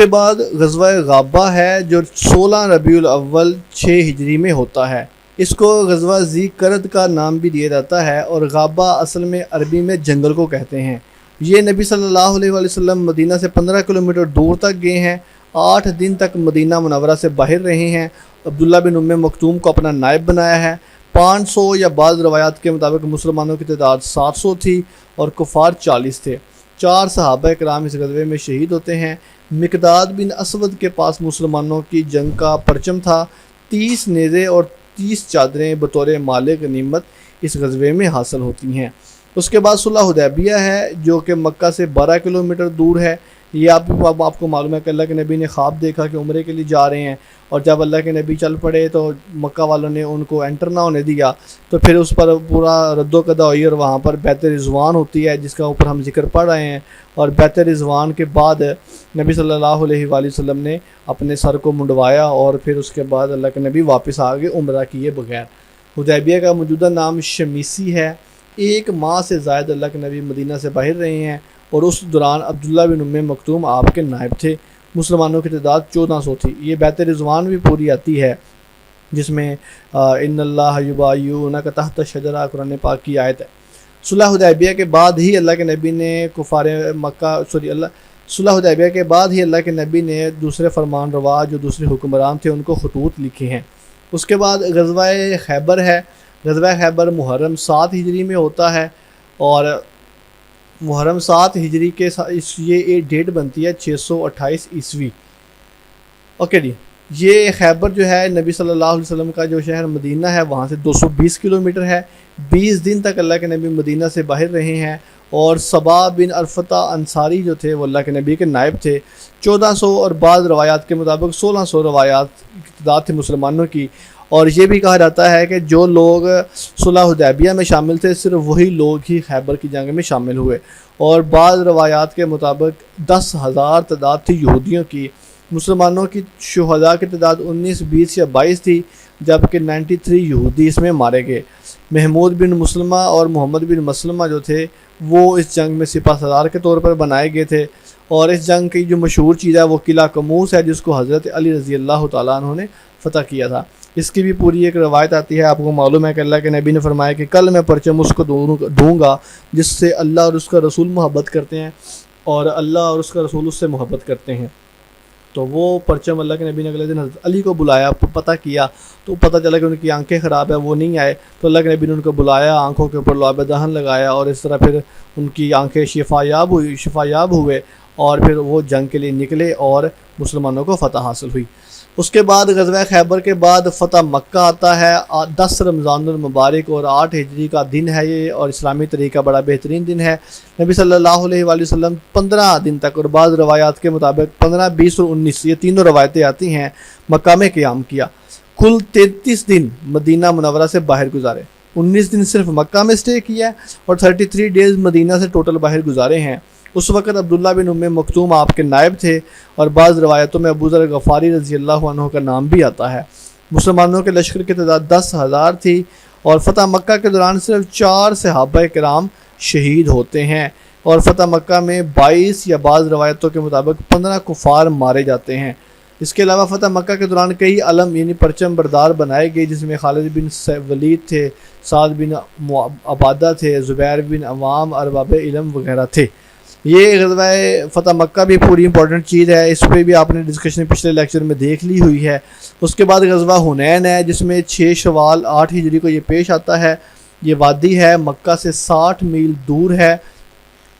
بعد غزوہ غابہ ہے جو 16 ربیع الاول 6 ہجری میں ہوتا ہے۔ اس کو غزوہ ذی کرد کا نام بھی دیا جاتا ہے، اور غابہ اصل میں عربی میں جنگل کو کہتے ہیں۔ یہ نبی صلی اللہ علیہ وسلم مدینہ سے 15 کلومیٹر دور تک گئے ہیں، 8 دن تک مدینہ منورہ سے باہر رہے ہیں۔ عبداللہ بن ام مکتوم کو اپنا نائب بنایا ہے۔ 500 یا بعض روایات کے مطابق مسلمانوں کی تعداد 700 تھی اور کفار 40 تھے۔ 4 صحابہ کرام اس غزوے میں شہید ہوتے ہیں۔ مقداد بن اسود کے پاس مسلمانوں کی جنگ کا پرچم تھا۔ 30 نیزے اور 30 چادریں بطور مال غنیمت اس غزوے میں حاصل ہوتی ہیں۔ اس کے بعد صلح حدیبیہ ہے جو کہ مکہ سے 12 کلومیٹر دور ہے۔ یہ آپ کو معلوم ہے کہ اللہ کے نبی نے خواب دیکھا کہ عمرے کے لیے جا رہے ہیں، اور جب اللہ کے نبی چل پڑے تو مکہ والوں نے ان کو انٹر نہ ہونے دیا، تو پھر اس پر پورا رد و قدا ہوئی، اور وہاں پر بیت رضوان ہوتی ہے جس کا اوپر ہم ذکر پڑھ رہے ہیں۔ اور بیت رضوان کے بعد نبی صلی اللہ علیہ وآلہ وسلم نے اپنے سر کو منڈوایا، اور پھر اس کے بعد اللہ کے نبی واپس آ گئے عمرہ کیے بغیر۔ حدیبیہ کا موجودہ نام شمیسی ہے۔ 1 ماہ سے زائد اللہ کے نبی مدینہ سے باہر رہے ہیں، اور اس دوران عبداللہ بن ام مکتوم آپ کے نائب تھے۔ مسلمانوں کی تعداد 1400 تھی۔ یہ بیت رضوان بھی پوری آتی ہے جس میں ان اللہ یبایعونک تحت الشجرہ قرآن پاک کی آیت ہے۔ صلح حدیبیہ کے بعد ہی اللہ کے نبی نے صلح حدیبیہ کے بعد ہی اللہ کے نبی نے دوسرے فرمان روا جو دوسرے حکمران تھے ان کو خطوط لکھے ہیں۔ اس کے بعد غزوہ خیبر ہے۔ غزوہ خیبر محرم 7 ہجری میں ہوتا ہے، اور محرم 7 ہجری کے یہ ڈیٹ بنتی ہے 628 عیسوی۔ اوکے جی، یہ خیبر جو ہے نبی صلی اللہ علیہ وسلم کا جو شہر مدینہ ہے وہاں سے 220 کلومیٹر ہے۔ 20 دن تک اللہ کے نبی مدینہ سے باہر رہے ہیں، اور صبا بن عرفتہ انصاری جو تھے وہ اللہ کے نبی کے نائب تھے۔ 1400 اور بعض روایات کے مطابق 1600 روایات کی تعداد تھی مسلمانوں کی، اور یہ بھی کہا جاتا ہے کہ جو لوگ صلح حدیبیہ میں شامل تھے صرف وہی لوگ ہی خیبر کی جنگ میں شامل ہوئے، اور بعض روایات کے مطابق 10,000 تعداد تھی یہودیوں کی۔ مسلمانوں کی شہداء کی تعداد 19، 20 یا 22 تھی، جبکہ 93 یہودی اس میں مارے گئے۔ محمود بن مسلمہ اور محمد بن مسلمہ جو تھے وہ اس جنگ میں سپہ سالار کے طور پر بنائے گئے تھے، اور اس جنگ کی جو مشہور چیز ہے وہ قلعہ کموس ہے جس کو حضرت علی رضی اللہ تعالیٰ عنہ نے فتح کیا تھا۔ اس کی بھی پوری ایک روایت آتی ہے۔ آپ کو معلوم ہے کہ اللہ کے نبی نے فرمایا کہ کل میں پرچم اس کو دوں گا جس سے اللہ اور اس کا رسول محبت کرتے ہیں، اور اللہ اور اس کا رسول اس سے محبت کرتے ہیں۔ تو وہ پرچم اللہ کے نبی نے اگلے دن حضرت علی کو بلایا، پتہ کیا تو پتہ چلا کہ ان کی آنکھیں خراب ہے، وہ نہیں آئے، تو اللہ کے نبی نے ان کو بلایا، آنکھوں کے اوپر لعاب دہن لگایا، اور اس طرح پھر ان کی آنکھیں شفا یاب ہوئے، اور پھر وہ جنگ کے لیے نکلے اور مسلمانوں کو فتح حاصل ہوئی۔ اس کے بعد غزوہ خیبر کے بعد فتح مکہ آتا ہے۔ 10 رمضان المبارک اور 8 ہجری کا دن ہے یہ، اور اسلامی طریقہ بڑا بہترین دن ہے۔ نبی صلی اللہ علیہ وآلہ وسلم 15 دن تک، اور بعض روایات کے مطابق 15، 20 اور 19 یہ تینوں روایتیں آتی ہیں، مکہ میں قیام کیا۔ کل 33 دن مدینہ منورہ سے باہر گزارے، 19 دن صرف مکہ میں اسٹے کیا ہے، اور 33 ڈیز مدینہ سے ٹوٹل باہر گزارے ہیں۔ اس وقت عبداللہ بن ام مکتوم آپ کے نائب تھے، اور بعض روایتوں میں ابو ذر غفاری رضی اللہ عنہ کا نام بھی آتا ہے۔ مسلمانوں کے لشکر کی تعداد 10,000 تھی، اور فتح مکہ کے دوران صرف 4 صحابہ کرام شہید ہوتے ہیں، اور فتح مکہ میں 22 یا بعض روایتوں کے مطابق 15 کفار مارے جاتے ہیں۔ اس کے علاوہ فتح مکہ کے دوران کئی علم یعنی پرچم بردار بنائے گئے، جس میں خالد بن ولید تھے، سعد بن عبادہ تھے، زبیر بن عوام، ارباب علم وغیرہ تھے۔ یہ غزوہ فتح مکہ بھی پوری امپورٹنٹ چیز ہے، اس پہ بھی آپ نے ڈسکشن پچھلے لیکچر میں دیکھ لی ہوئی ہے۔ اس کے بعد غزوہ حنین ہے جس میں 6 شوال 8 ہجری کو یہ پیش آتا ہے۔ یہ وادی ہے مکہ سے 60 میل دور ہے۔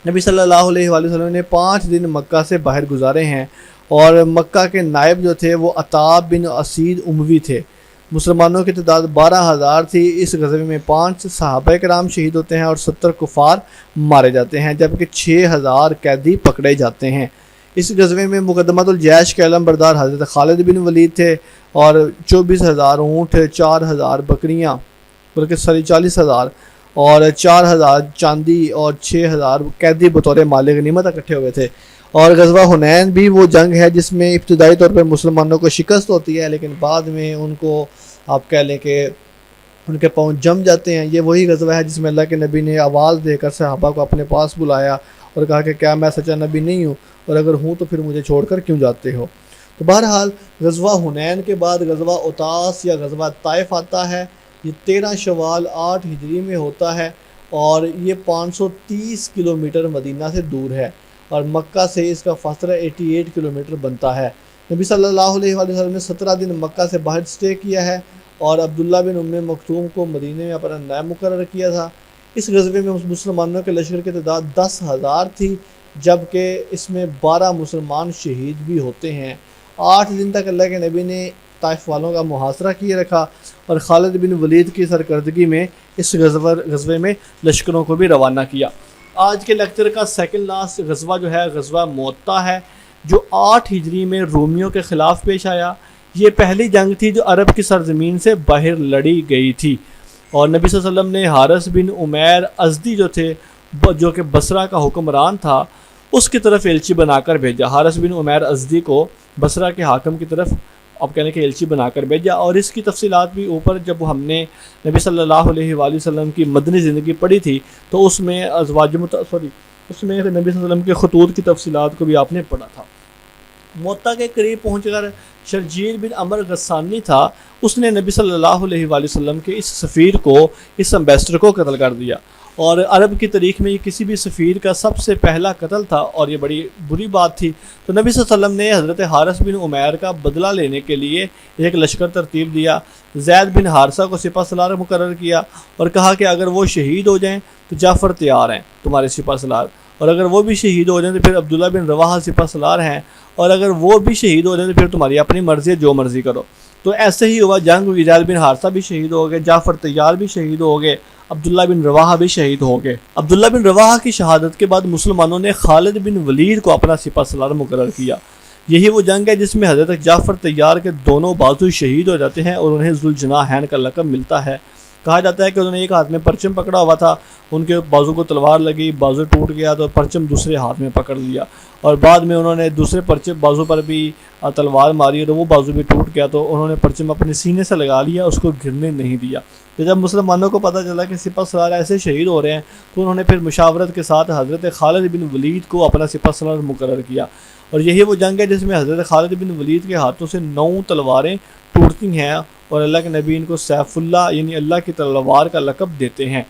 نبی صلی اللہ علیہ وآلہ وسلم نے 5 دن مکہ سے باہر گزارے ہیں، اور مکہ کے نائب جو تھے وہ عتاب بن اسید اموی تھے۔ مسلمانوں کی تعداد 12,000 تھی۔ اس غزوے میں 5 صحابہ کرام شہید ہوتے ہیں اور 70 کفار مارے جاتے ہیں، جبکہ 6,000 قیدی پکڑے جاتے ہیں۔ اس غزوے میں مقدمۃ الجیش کے علم بردار حضرت خالد بن ولید تھے، اور 24,000 اونٹ، 4,000 بکریاں، بلکہ 40,000 اور 4,000 چاندی اور 6,000 قیدی بطور مال غنیمت اکٹھے ہوئے تھے۔ اور غزوہ حنین بھی وہ جنگ ہے جس میں ابتدائی طور پر مسلمانوں کو شکست ہوتی ہے، لیکن بعد میں ان کو آپ کہہ لیں کہ ان کے پاؤں جم جاتے ہیں۔ یہ وہی غزوہ ہے جس میں اللہ کے نبی نے آواز دے کر صحابہ کو اپنے پاس بلایا اور کہا کہ کیا میں سچا نبی نہیں ہوں، اور اگر ہوں تو پھر مجھے چھوڑ کر کیوں جاتے ہو۔ تو بہرحال غزوہ حنین کے بعد غزوہ اوتاس یا غزوہ طائف آتا ہے۔ یہ 13 شوال 8 ہجری میں ہوتا ہے، اور یہ 530 کلومیٹر مدینہ سے دور ہے، اور مکہ سے اس کا فاصلہ 88 کلومیٹر بنتا ہے۔ نبی صلی اللہ علیہ وآلہ وسلم نے 17 دن مکہ سے باہر سٹے کیا ہے، اور عبداللہ بن ام مکتوم کو مدینے میں اپنا نائب مقرر کیا تھا۔ اس غزوے میں مسلمانوں کے لشکر کی تعداد 10,000 تھی، جبکہ اس میں 12 مسلمان شہید بھی ہوتے ہیں۔ 8 دن تک اللہ کے نبی نے طائف والوں کا محاصرہ کیے رکھا، اور خالد بن ولید کی سرکردگی میں اس غزوے میں لشکروں کو بھی روانہ کیا۔ آج کے لیکچر کا سیکنڈ لاسٹ غزوہ جو ہے غزوہ موطا ہے، جو 8 ہجری میں رومیوں کے خلاف پیش آیا۔ یہ پہلی جنگ تھی جو عرب کی سرزمین سے باہر لڑی گئی تھی، اور نبی صلی اللہ علیہ وسلم نے حارث بن عمیر ازدی جو تھے، جو کہ بصرہ کا حکمران تھا، اس کی طرف ایلچی بنا کر بھیجا۔ حارث بن عمیر ازدی کو بصرہ کے حاکم کی طرف اب کہنے کہ ایلچی بنا کر بھیجا، اور اس کی تفصیلات بھی اوپر جب ہم نے نبی صلی اللہ علیہ وآلہ وسلم کی مدنی زندگی پڑھی تھی تو اس میں اس میں نبی صلی اللہ علیہ وسلم کے خطوط کی تفصیلات کو بھی آپ نے پڑھا تھا۔ موطا کے قریب پہنچ کر شرجیل بن عمر غسانی تھا، اس نے نبی صلی اللہ علیہ وآلہ وسلم کے اس سفیر کو، اس امبیسڈر کو قتل کر دیا، اور عرب کی تاریخ میں یہ کسی بھی سفیر کا سب سے پہلا قتل تھا، اور یہ بڑی بری بات تھی۔ تو نبی صلی اللہ علیہ وسلم نے حضرت حارث بن عمیر کا بدلہ لینے کے لیے ایک لشکر ترتیب دیا۔ زید بن حارثہ کو سپہ سالار مقرر کیا، اور کہا کہ اگر وہ شہید ہو جائیں تو جعفر تیار ہیں تمہارے سپہ سالار، اور اگر وہ بھی شہید ہو جائیں تو پھر عبداللہ بن رواحہ سپہ سالار ہیں، اور اگر وہ بھی شہید ہو جائیں تو پھر تمہاری اپنی مرضی ہے، جو مرضی کرو۔ تو ایسے ہی ہوا، جنگ ہوئی، زید بن حارثہ بھی شہید ہو گئے، جعفر تیار بھی شہید ہو گئے، عبداللہ بن رواحہ بھی شہید ہو گئے۔ عبداللہ بن رواحہ کی شہادت کے بعد مسلمانوں نے خالد بن ولید کو اپنا سپہ سالار مقرر کیا۔ یہی وہ جنگ ہے جس میں حضرت جعفر تیار کے دونوں بازو شہید ہو جاتے ہیں، اور انہیں ذوالجناحین کا لقب ملتا ہے۔ کہا جاتا ہے کہ انہوں نے ایک ہاتھ میں پرچم پکڑا ہوا تھا، ان کے بازو کو تلوار لگی، بازو ٹوٹ گیا تو پرچم دوسرے ہاتھ میں پکڑ لیا، اور بعد میں انہوں نے دوسرے بازو پر بھی تلوار ماری اور وہ بازو بھی ٹوٹ گیا، تو انہوں نے پرچم اپنے سینے سے لگا لیا، اس کو گرنے نہیں دیا۔ تو جب مسلمانوں کو پتہ چلا کہ سپہ سالار ایسے شہید ہو رہے ہیں تو انہوں نے پھر مشاورت کے ساتھ حضرت خالد بن ولید کو اپنا سپہ سالار مقرر کیا، اور یہی وہ جنگ ہے جس میں حضرت خالد بن ولید کے ہاتھوں سے 9 تلواریں ٹوٹتی ہیں، اور اللہ کے نبی ان کو سیف اللہ یعنی اللہ کی تلوار کا لقب دیتے ہیں۔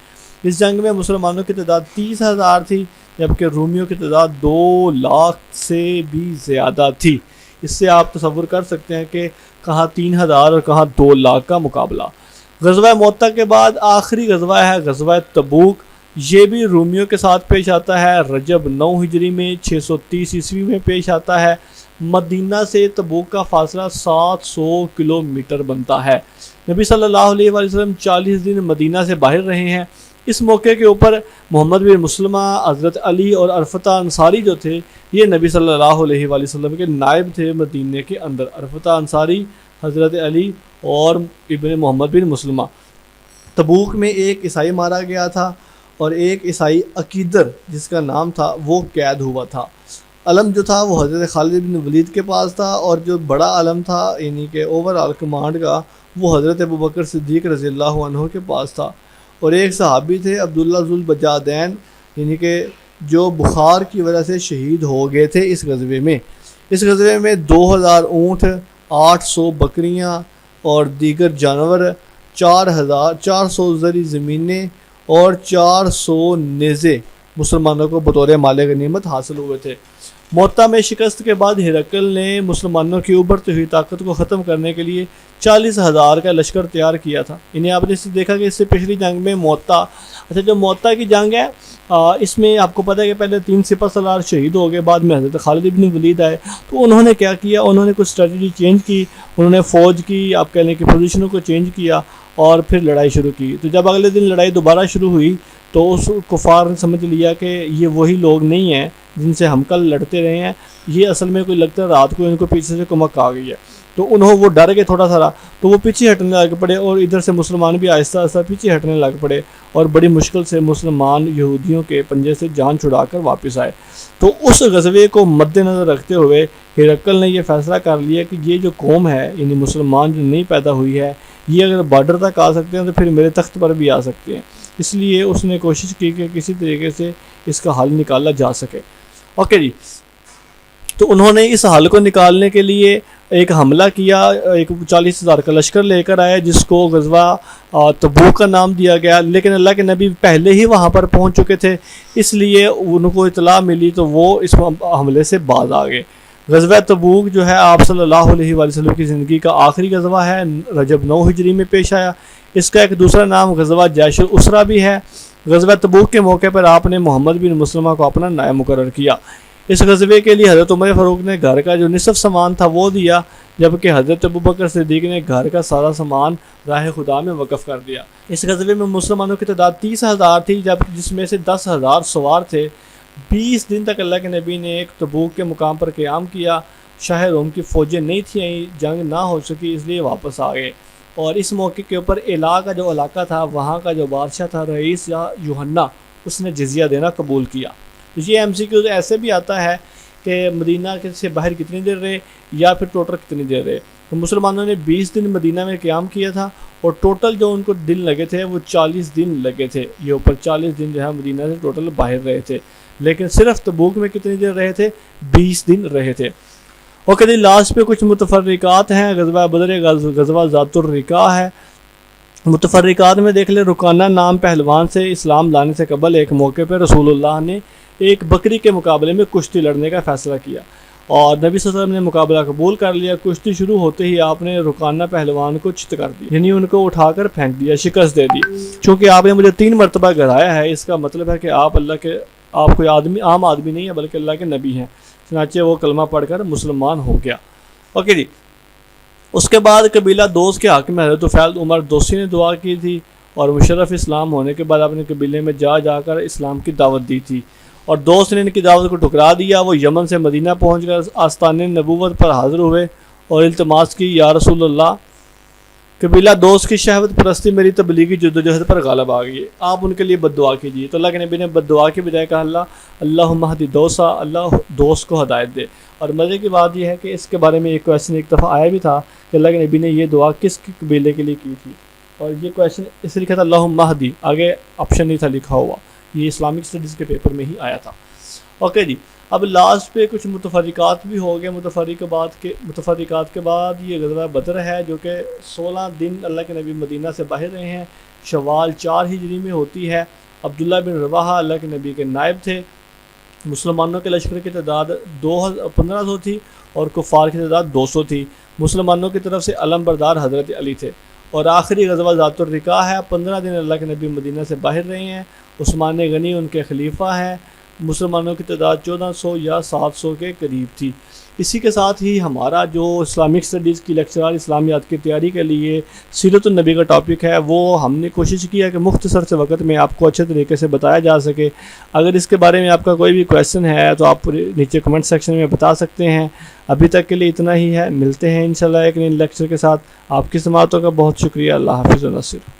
اس جنگ میں مسلمانوں کی تعداد 30,000 تھی، جبکہ رومیوں کی تعداد 2 لاکھ سے بھی زیادہ تھی۔ اس سے آپ تصور کر سکتے ہیں کہ کہاں 3,000 اور کہاں 2 لاکھ کا مقابلہ۔ غزوہ موطا کے بعد آخری غزوہ ہے غزوہ تبوک۔ یہ بھی رومیوں کے ساتھ پیش آتا ہے، رجب 9 ہجری میں 630 عیسوی میں پیش آتا ہے۔ مدینہ سے تبوک کا فاصلہ 700 کلومیٹر بنتا ہے۔ نبی صلی اللہ علیہ وآلہ وسلم 40 دن مدینہ سے باہر رہے ہیں۔ اس موقع کے اوپر محمد بن مسلمہ، حضرت علی اور عرفتہ انصاری جو تھے، یہ نبی صلی اللہ علیہ وآلہ وسلم کے نائب تھے مدینہ کے اندر۔ عرفتہ انصاری، حضرت علی اور ابن محمد بن مسلمہ۔ تبوک میں ایک عیسائی مارا گیا تھا، اور ایک عیسائی عقیدر جس کا نام تھا وہ قید ہوا تھا۔ علم جو تھا وہ حضرت خالد بن ولید کے پاس تھا، اور جو بڑا علم تھا یعنی کہ اوور آل کمانڈ کا وہ حضرت ابوبکر صدیق رضی اللہ عنہ کے پاس تھا۔ اور ایک صحابی تھے عبداللہ ذو البجادین، یعنی کہ جو بخار کی وجہ سے شہید ہو گئے تھے اس غزوے میں۔ اس غزوے میں 2,000 اونٹ، 800 بکریاں اور دیگر جانور، 400 زرعی زمینیں اور 400 نیزے مسلمانوں کو بطور مال غنیمت حاصل ہوئے تھے۔ موتا میں شکست کے بعد ہرقل نے مسلمانوں کی ابھرتی ہوئی طاقت کو ختم کرنے کے لیے 40,000 کا لشکر تیار کیا تھا. انہیں آپ نے دیکھا کہ اس سے پچھلی جنگ میں موتا، جو موتا کی جنگ ہے اس میں آپ کو پتہ ہے کہ پہلے 3 سپہ سالار شہید ہو گئے، بعد میں حضرت خالد بن ولید آئے. تو انہوں نے کیا کیا، انہوں نے کچھ اسٹریٹجی چینج کی، انہوں نے فوج کی آپ کہہ لیں کہ پوزیشنوں کو چینج کیا اور پھر لڑائی شروع کی. تو جب اگلے دن لڑائی دوبارہ شروع ہوئی تو اس کفار نے سمجھ لیا کہ یہ وہی لوگ نہیں ہیں جن سے ہم کل لڑتے رہے ہیں، یہ اصل میں کوئی لگتا ہے رات کو ان کو پیچھے سے کمک آ گئی ہے. تو وہ ڈر گئے تھوڑا سا، تو وہ پیچھے ہٹنے لگ پڑے اور ادھر سے مسلمان بھی آہستہ آہستہ پیچھے ہٹنے لگ پڑے اور بڑی مشکل سے مسلمان یہودیوں کے پنجے سے جان چھڑا کر واپس آئے. تو اس غزوے کو مد نظر رکھتے ہوئے ہرقل نے یہ فیصلہ کر لیا کہ یہ جو قوم ہے یعنی مسلمان جو نئی پیدا ہوئی ہے، یہ اگر بارڈر تک آ سکتے ہیں تو پھر میرے تخت پر بھی آ سکتے ہیں. اس لیے اس نے کوشش کی کہ کسی طریقے سے اس کا حل نکالا جا سکے. اوکے جی، تو انہوں نے اس حل کو نکالنے کے لیے ایک حملہ کیا، ایک 40,000 کا لشکر لے کر آئے جس کو غزوہ تبوک کا نام دیا گیا. لیکن اللہ کے نبی پہلے ہی وہاں پر پہنچ چکے تھے، اس لیے ان کو اطلاع ملی تو وہ اس حملے سے باز آ گئے. غزوہ تبوک جو ہے آپ صلی اللہ علیہ وآلہ وسلم کی زندگی کا آخری غزوہ ہے، رجب 9 ہجری میں پیش آیا. اس کا ایک دوسرا نام غزوہ جیش الاسرہ بھی ہے. غزوہ تبوک کے موقع پر آپ نے محمد بن مسلمہ کو اپنا نائب مقرر کیا. اس غزوے کے لیے حضرت عمر فاروق نے گھر کا جو نصف سامان تھا وہ دیا، جبکہ حضرت ابوبکر صدیق نے گھر کا سارا سامان راہ خدا میں وقف کر دیا. اس غزوے میں مسلمانوں کی تعداد 30,000 تھی، جس میں سے 10,000 سوار تھے. 20 دن تک اللہ کے نبی نے ایک تبوک کے مقام پر قیام کیا. شاہ روم کی فوجیں نہیں تھیں، جنگ نہ ہو سکی، اس لیے واپس آ گئے. اور اس موقع کے اوپر کا جو علاقہ تھا، وہاں کا جو بادشاہ تھا رئیس یا یوحنا، اس نے جزیہ دینا قبول کیا. یہ MCQ ایسے بھی آتا ہے کہ مدینہ سے باہر کتنی دیر رہے یا پھر ٹوٹل کتنی دیر رہے. تو مسلمانوں نے 20 دن مدینہ میں قیام کیا تھا اور ٹوٹل جو ان کو دن لگے تھے وہ 40 دن لگے تھے. یہ اوپر 40 دن جو ہے مدینہ سے ٹوٹل باہر رہے تھے، لیکن صرف تبوک میں کتنی دیر رہے تھے؟ 20 دن رہے تھے. اوکے جی، لاسٹ پہ کچھ متفرقات ہیں. غزوہ بدر غزوہ ذات الرقاع ہے. متفرقات میں دیکھ لیں، رکانہ نام پہلوان سے اسلام لانے سے قبل ایک موقع پہ رسول اللہ نے ایک بکری کے مقابلے میں کشتی لڑنے کا فیصلہ کیا اور نبی صلی اللہ علیہ وسلم نے مقابلہ قبول کر لیا. کشتی شروع ہوتے ہی آپ نے رکانہ پہلوان کو چت کر دیا، یعنی ان کو اٹھا کر پھینک دیا، شکست دے دی. چونکہ آپ نے مجھے 3 مرتبہ گرایا ہے، اس کا مطلب ہے کہ آپ کوئی عام آدمی نہیں ہے بلکہ اللہ کے نبی ہیں. چنانچہ وہ کلمہ پڑھ کر مسلمان ہو گیا. اوکے جی، اس کے بعد قبیلہ دوست کے حق میں حضرت فیض عمر دوسی نے دعا کی تھی اور مشرف اسلام ہونے کے بعد اپنے قبیلے میں جا کر اسلام کی دعوت دی تھی اور دوست نے ان کی دعوت کو ٹھکرا دیا. وہ یمن سے مدینہ پہنچ کر آستان نبوت پر حاضر ہوئے اور التماس کی، یا رسول اللہ، قبیلہ دوست کی شہوت پرستی میری تبلیغی جدوجہد پر غالب آ گئی ہے، آپ ان کے لیے بد دعا کیجیے. تو اللہ کے نبی نے بد دعا کی بجائے کہا اللہم اہد دوسا، اللہ دوست کو ہدایت دے. اور مزے کی بات یہ ہے کہ اس کے بارے میں ایک کویشچن ایک دفعہ آیا بھی تھا کہ اللہ کے نبی نے یہ دعا کس قبیلے کے لیے کی تھی، اور یہ کویشچن اس لکھا تھا اللہم اہدی، آگے آپشن نہیں تھا لکھا ہوا. یہ اسلامک اسٹڈیز کے پیپر میں ہی آیا تھا. اوکے جی، اب لاسٹ پہ کچھ متفرقات بھی ہو گئے. متفرقات کے بعد یہ غزوہ بدر ہے جو کہ 16 دن اللہ کے نبی مدینہ سے باہر رہے ہیں. شوال 4 ہجری میں ہوتی ہے. عبداللہ بن رواحہ اللہ کے نبی کے نائب تھے. مسلمانوں کے لشکر کی تعداد 1500 تھی اور کفار کی تعداد 200 تھی. مسلمانوں کی طرف سے علم بردار حضرت علی تھے. اور آخری غزوہ ذات الرقاع ہے. 15 دن اللہ کے نبی مدینہ سے باہر رہے ہیں. عثمان غنی ان کے خلیفہ ہیں. مسلمانوں کی تعداد 1400 یا 700 کے قریب تھی. اسی کے ساتھ ہی ہمارا جو اسلامک اسٹڈیز کی لیکچرار اسلامیات کی تیاری کے لیے سیرت النبی کا ٹاپک ہے، وہ ہم نے کوشش کیا کہ مختصر سے وقت میں آپ کو اچھے طریقے سے بتایا جا سکے. اگر اس کے بارے میں آپ کا کوئی بھی کویشچن ہے تو آپ نیچے کمنٹ سیکشن میں بتا سکتے ہیں. ابھی تک کے لیے اتنا ہی ہے. ملتے ہیں انشاءاللہ ایک نئے لیکچر کے ساتھ. آپ کی سماعتوں کا بہت شکریہ. اللہ حافظ و نصر.